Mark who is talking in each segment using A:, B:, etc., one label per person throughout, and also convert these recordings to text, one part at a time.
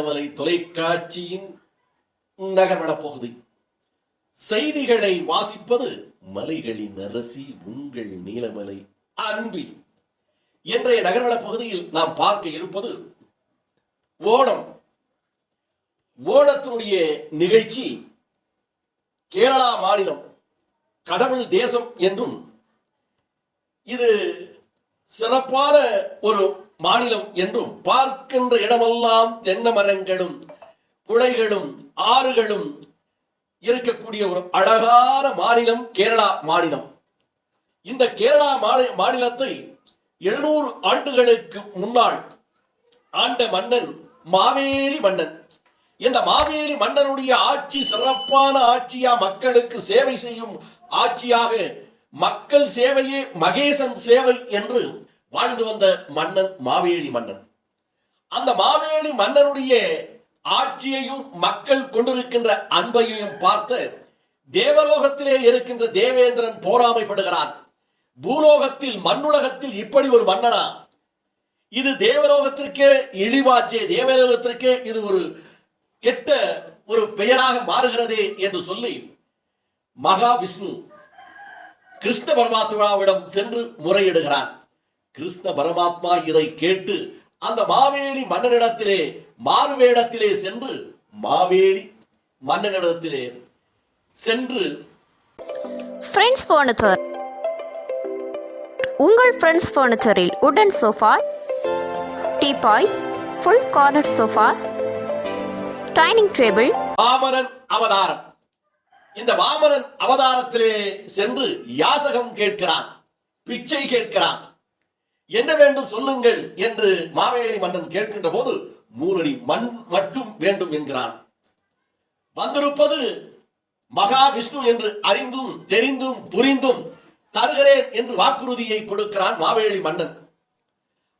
A: நீலமலை தொலைக்காட்சியின் நகர்வட பகுதி. செய்திகளை வாசிப்பது மலைகளின் அரசி உங்கள் நீலமலை அன்பில். இன்றைய நகர்வட பகுதியில் நாம் பார்க்க இருப்பது ஓணம். ஓணத்தினுடைய நிகழ்ச்சி கேரளா மாநிலம் கடவுள் தேசம் என்றும் இது சிறப்பான ஒரு மாநிலம் என்றும், பார்க்கின்ற இடமெல்லாம் தென்னை மரங்களும் புழைகளும் ஆறுகளும் இருக்கக்கூடிய ஒரு அழகான மாநிலம் கேரளா மாநிலம். இந்த கேரளா மாநிலத்தை 700 ஆண்டுகளுக்கு முன்னால் ஆண்ட மன்னன் மாவேலி மன்னன். இந்த மாவேலி மன்னனுடைய ஆட்சி சிறப்பான ஆட்சியா, மக்களுக்கு சேவை செய்யும் ஆட்சியாக, மக்கள் சேவையே மகேசன் சேவை என்று வாழ்ந்து வந்த மன்னன் மாவேலி மன்னன். அந்த மாவேலி மன்னனுடைய ஆட்சியையும் மக்கள் கொண்டிருக்கின்ற அன்பையும் பார்த்து தேவலோகத்திலே இருக்கின்ற தேவேந்திரன் போராமைப்படுகிறான். பூலோகத்தில் மண்ணுலகத்தில் இப்படி ஒரு மன்னனா? இது தேவலோகத்திற்கே இழிவாச்சே, தேவலோகத்திற்கே இது ஒரு கெட்ட ஒரு பெயராக மாறுகிறதே என்று சொல்லி மகாவிஷ்ணு கிருஷ்ண பரமாத்மாவிடம் சென்று முறையிடுகிறான். கிருஷ்ண பரமாத்மா இதை கேட்டு அந்த மாவேலி மன்னனிடத்திலே மாறுவேடத்திலே சென்று மாவேலி மன்னனிடத்திலே சென்று
B: ஃப்ரெண்ட்ஸ் ஃபர்னிச்சர், உங்கள் ஃப்ரெண்ட்ஸ் ஃபர்னிச்சரில் உடன் sofa, teapoy, full corner sofa, dining table.
A: Vamanan அவதாரம். இந்த வாமனன் அவதாரத்திலே சென்று யாசகம் கேட்கிறான், பிச்சை கேட்கிறான். என்ன வேண்டும் சொல்லுங்கள் என்று மாவேலி மன்னன் கேட்கின்ற போது 3 அடி மண் மட்டும் வேண்டும் என்கிறான். வந்திருப்பது மகாவிஷ்ணு என்று அறிந்தும் தெரிந்தும் புரிந்தும் தருகிறேன் என்று வாக்குறுதியை கொடுக்கிறான் மாவேலி மன்னன்.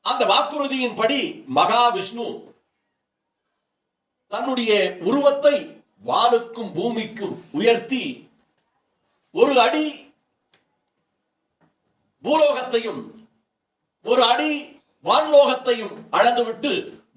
A: அந்த வாக்குறுதியின்படி மகாவிஷ்ணு தன்னுடைய உருவத்தை வானுக்கும் பூமிக்கும் உயர்த்தி 1 அடி பூலோகத்தையும் 1 அடி வான்லோகத்தையும் அளந்துவிட்டு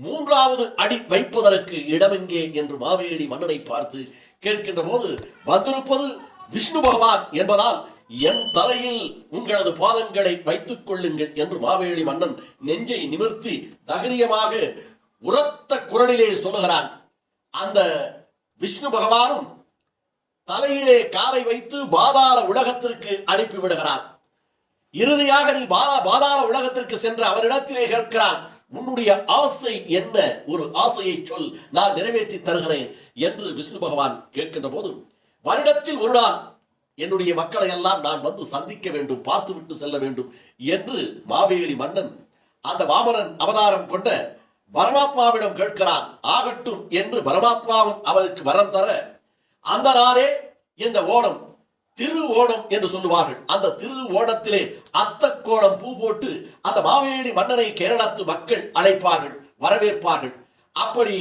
A: 3வது அடி வைப்பதற்கு இடமெங்கே என்று மாவேலி மன்னனை பார்த்து கேட்கின்ற போது, வந்திருப்பது விஷ்ணு பகவான் என்பதால் என் தலையில் உங்களது பாதங்களை வைத்துக் கொள்ளுங்கள் என்று மாவேலி மன்னன் நெஞ்சை நிமிர்த்தி தைரியமாக உரத்த குரலிலே சொல்லுகிறான். அந்த விஷ்ணு பகவானும் தலையிலே காலை வைத்து பாதாள உலகத்திற்கு அனுப்பிவிடுகிறான். இறுதியாக நீ பாதாள உலகத்திற்கு சென்ற அவரிடத்திலே கேட்கிறான், உன்னுடைய ஆசை என்ன? ஒரு ஆசையை சொல், நான் நிறைவேற்றி தருகிறேன் என்று விஷ்ணு பகவான் கேட்கின்ற போது, வருடத்தில் ஒரு நாள் என்னுடைய மக்களை எல்லாம் நான் வந்து சந்திக்க வேண்டும், பார்த்து விட்டு செல்ல வேண்டும் என்று மாவேலி மன்னன் அந்த வாமனன் அவதாரம் கொண்ட பரமாத்மாவிடம் கேட்கிறான். ஆகட்டும் என்று பரமாத்மாவும் அவருக்கு வரம் தர, அந்த நாளே இந்த ஓணம் திரு ஓணம் என்று சொல்லுவார்கள். அந்த திரு ஓணத்திலே அத்தக்கோணம் பூ போட்டு அந்த மாவேலி மன்னனை கேரளத்து மக்கள் அழைப்பார்கள், வரவேற்பார்கள். அப்படி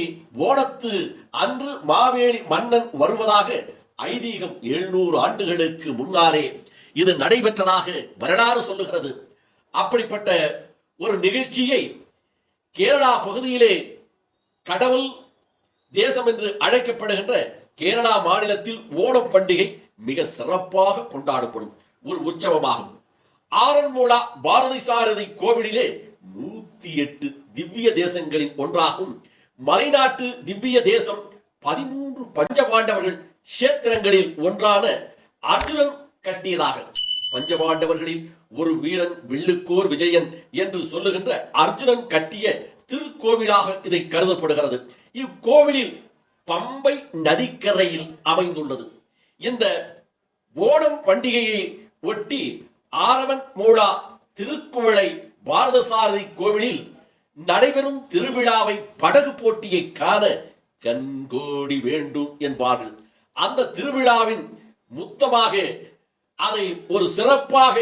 A: ஓணத்து அன்று மாவேலி மன்னன் வருவதாக ஐதீகம் 700 ஆண்டுகளுக்கு முன்னாலே இது நடைபெற்றதாக வரலாறு சொல்லுகிறது. அப்படிப்பட்ட ஒரு நிகழ்ச்சியை கேரளா பகுதியிலே கடவுள் தேசம் என்று அழைக்கப்படுகின்ற கேரளா மாநிலத்தில் ஓணம் பண்டிகை மிக சிறப்பாக கொண்டாடப்படும் ஒரு உற்சவமாகும். ஆரன்மூலா பாரதி சாரதி கோவிலிலே 108 திவ்ய தேசங்களின் ஒன்றாகும் மலைநாட்டு திவ்ய தேசம் 13 பஞ்சபாண்டவர்கள் கஷேத்திரங்களில் ஒன்றான அர்ஜுனன் கட்டியதாக. பஞ்சபாண்டவர்களில் ஒரு வீரன் வில்லுக்கோர் விஜயன் என்று சொல்லுகின்ற அர்ஜுனன் கட்டிய திருக்கோவிலாக இதை கருதப்படுகிறது. இக்கோவிலில் பம்பை நதிக்கரையில் அமைந்துள்ளது. இந்த ஓணம் பண்டிகையை ஒட்டி ஆரவன் மூலா திருக்குவளை பாரதசாரதி கோவிலில் நடைபெறும் திருவிழாவை படகு போட்டியை காண கண்கோடி வேண்டும் என்பார்கள். அந்த திருவிழாவின் முத்தமாக அதை ஒரு சிறப்பாக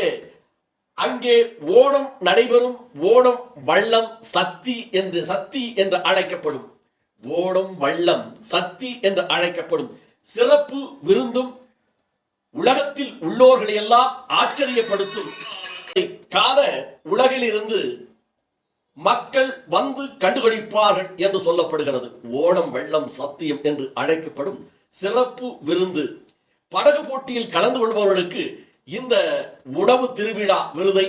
A: அங்கே ஓணம் நடைபெறும். ஓணம் வள்ளம் சத்தி என்று அழைக்கப்படும். ஓணம் வள்ளம் சத்தி என்று அழைக்கப்படும் சிறப்பு விருந்தும் உலகத்தில் உள்ளோர்களை எல்லாம் ஆச்சரியப்படுத்தும் காண உலகில் இருந்து மக்கள் வந்து கண்டுகளிப்பார்கள் என்று சொல்லப்படுகிறது. ஓணம் வெள்ளம் சத்தியம் என்று அழைக்கப்படும் சிறப்பு விருந்து படகு போட்டியில் கலந்து கொள்பவர்களுக்கு இந்த உணவு திருவிழா விருதை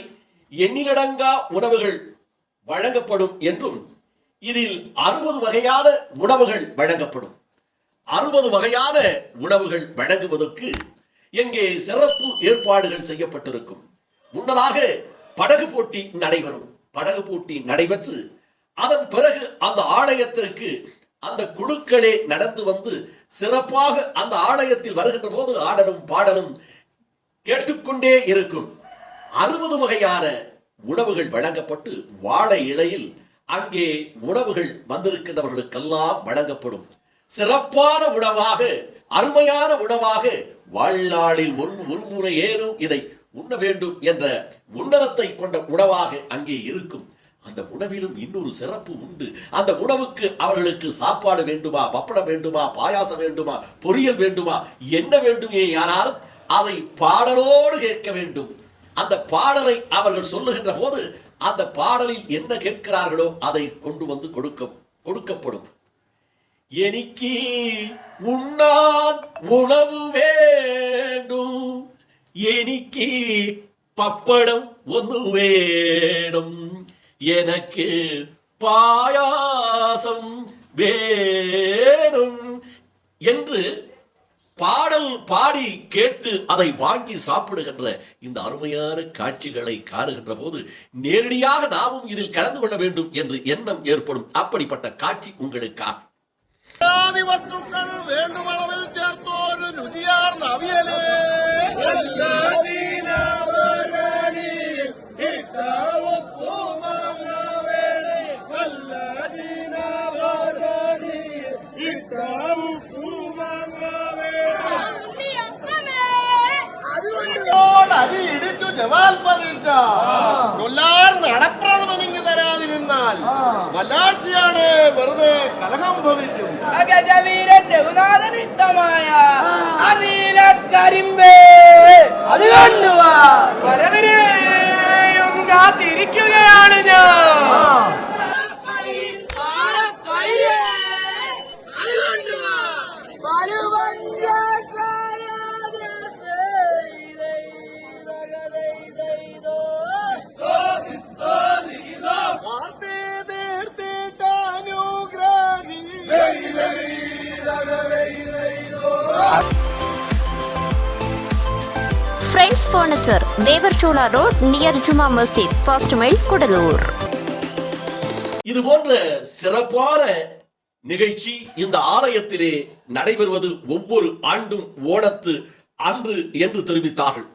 A: எண்ணிலடங்கா உணவுகள் வழங்கப்படும் என்றும் இதில் 60 வகையான உணவுகள் வழங்கப்படும். 60 வகையான உணவுகள் வழங்குவதற்கு எங்கே சிறப்பு ஏற்பாடுகள் செய்யப்பட்டிருக்கும். முன்னதாக படகு போட்டி நடைபெறும். படகு போட்டி நடைபெற்று அதன் பிறகு அந்த ஆலயத்திற்கு அந்த குழுக்களே நடந்து வந்து சிறப்பாக அந்த ஆலயத்தில் வருகின்ற போது ஆடலும் பாடலும் கேட்டுக்கொண்டே இருக்கும். 60 வகையான உணவுகள் வழங்கப்பட்டு வாழை இலையில் அங்கே உணவுகள் வந்திருக்கின்றவர்களுக்கெல்லாம் வழங்கப்படும். சிறப்பான உணவாக, அருமையான உணவாக, வாழ்நாளில் ஒரு முறை ஏனும் இதை உண்ண வேண்டும் என்ற உன்னதத்தை கொண்ட உணவாக அங்கே இருக்கும். அந்த உணவிலும் இன்னொரு சிறப்பு உண்டு. அந்த உணவுக்கு அவர்களுக்கு சாப்பாடு வேண்டுமா, பப்படம் வேண்டுமா, பாயாசம் வேண்டுமா, பொரியல் வேண்டுமா, என்ன வேண்டுமே யாராலும் அதை பாடலோடு கேட்க வேண்டும். அந்த பாடலை அவர்கள் சொல்லுகின்ற போது அந்த பாடலில் என்ன கேட்கிறார்களோ அதை கொண்டு வந்து கொடுக்கப்படும். எனக்கு உண்ணான் உணவு வேண்டும், எனக்கு பப்படம் ஒன்று வேணும், எனக்கு பாயாசம் வேணும் என்று பாடல் பாடி கேட்டு அதை வாங்கி சாப்பிடுகின்ற இந்த அருமையான காட்சிகளை காணுகின்ற போது நேரடியாக நாமும் இதில் கலந்து கொள்ள வேண்டும் என்று எண்ணம் ஏற்படும். அப்படிப்பட்ட காட்சி உங்களுக்காக.
C: வஸ்துக்கள் வேண்டுமளவில் சேர்த்தோரு ருச்சியார்ந்த அவியலே അത് ഇടിച്ചു ജവാൽ പതിച്ച ചൊല്ലാർ നടപ്രഥമം ഇങ്ങ് തരാതിരുന്നാൽ വല്ലാഴ്ചയാണ് വെറുതെ കലഹം ഭവിക്കും.
D: അഗജവീരൻ രഘുനാഥൻ ഇഷ്ടമായ അനീല കരിമ്പേ അത് കൊണ്ടുവാ
C: വരവിനെയും കാത്തിരിക്കുകയാണ് ഞാൻ.
B: Friends Furniture, Devarchola Road, near Juma Masjid, First Mile, Kudalur.
A: இது போன்ற சிறப்பான நிகழ்ச்சி இந்த ஆலயத்திலே நடைபெறுவது ஒவ்வொரு ஆண்டும் ஓணத்து அன்று என்று தெரிவித்தார்கள்.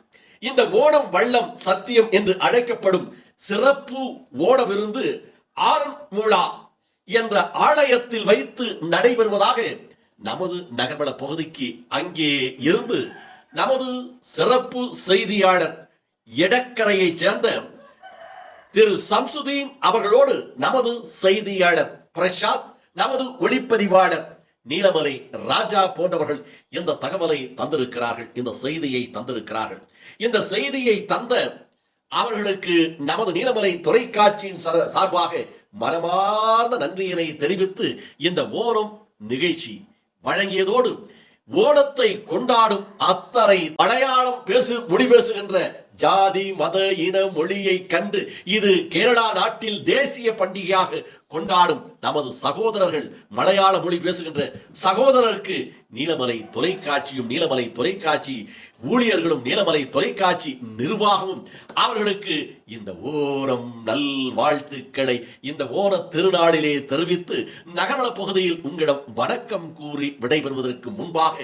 A: இந்த ஓணம் வள்ளம் சத்தியம் என்று அழைக்கப்படும் சிறப்பு ஓண விருந்து ஆரன்மூழா என்ற ஆலயத்தில் வைத்து நடைபெறுவதாக நமது நகர்வள பகுதிக்கு அங்கே இருந்து நமது சிறப்பு செய்தியாளர் எடக்கரையைச் சேர்ந்த திரு சம்சுதீன் அவர்களோடு நமது செய்தியாளர் பிரசாத், நமது ஒளிப்பதிவாளர் நீலமலை ராஜா போன்றவர்கள் இந்த தகவலை தந்திருக்கிறார்கள், இந்த செய்தியை தந்திருக்கிறார்கள். இந்த செய்தியை தந்த அவர்களுக்கு நமது நீலமலை தொலைக்காட்சியின் சார்பாக மனமார்ந்த நன்றியினை தெரிவித்து இந்த ஓணம் நிகழ்ச்சி வழங்கியதோடு ஓணத்தை கொண்டாடும் அத்தனை மலையாளம் மொழி பேசுகின்ற ஜாதி மத இன மொழியை கண்டு இது கேரளா நாட்டில் தேசிய பண்டிகையாக கொண்டாடும் நமது சகோதரர்கள், மலையாள மொழி பேசுகின்ற சகோதரருக்கு நீலமலை தொலைக்காட்சியும் நீலமலை தொலைக்காட்சி ஊழியர்களும் நீலமலை தொலைக்காட்சி நிர்வாகமும் அவர்களுக்கு இந்த ஓணம் நல் வாழ்த்துக்களை இந்த ஓண திருநாளிலே தெரிவித்து நகர்வள பகுதியில் உங்களிடம் வணக்கம் கூறி விடைபெறுவதற்கு முன்பாக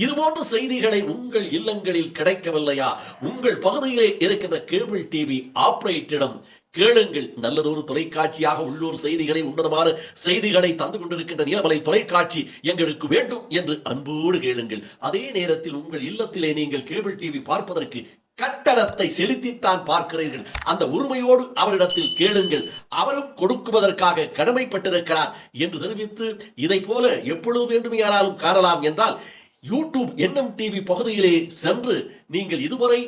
A: இதுபோன்ற செய்திகளை உங்கள் இல்லங்களில் கிடைக்கவில்லையா? உங்கள் பகுதியிலே இருக்கின்ற கேபிள் டிவி ஆபரேட்டரிடம் கேளுங்கள். நல்லதொரு தொலைக்காட்சியாக உள்ளூர் செய்திகளை, உன்னதமான செய்திகளை தந்து கொண்டிருக்கின்ற நீலமலை தொலைக்காட்சி எங்களுக்கு வேண்டும் என்று அன்போடு கேளுங்கள். அதே நேரத்தில் உங்கள் இல்லத்திலே நீங்கள் கேபிள் டிவி பார்ப்பதற்கு கட்டணத்தை செலுத்தித்தான் பார்க்கிறீர்கள். அந்த உரிமையோடு அவரிடத்தில் கேளுங்கள். அவரும் கொடுக்குவதற்காக கடமைப்பட்டிருக்கிறார் என்று தெரிவித்து இதை போல எப்பொழுது வேண்டுமானாலும் காணலாம் என்றால் யூடியூப் NM டிவி பகுதியிலே சென்று நீங்கள் இதுவரை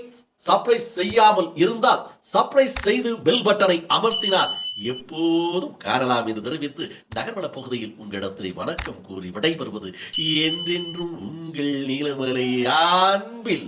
A: சர்ப்ரைஸ் செய்யாமல் இருந்தால் சர்ப்ரைஸ் செய்து பெல் பட்டனை அமர்த்தினால் எப்போதும் காணலாம் என்று தெரிவித்து நகர்வள பகுதியில் உங்களிடத்திலே வணக்கம் கூறி விடைபெறுவது என்றென்றும் உங்கள் நீலமலை அன்பில்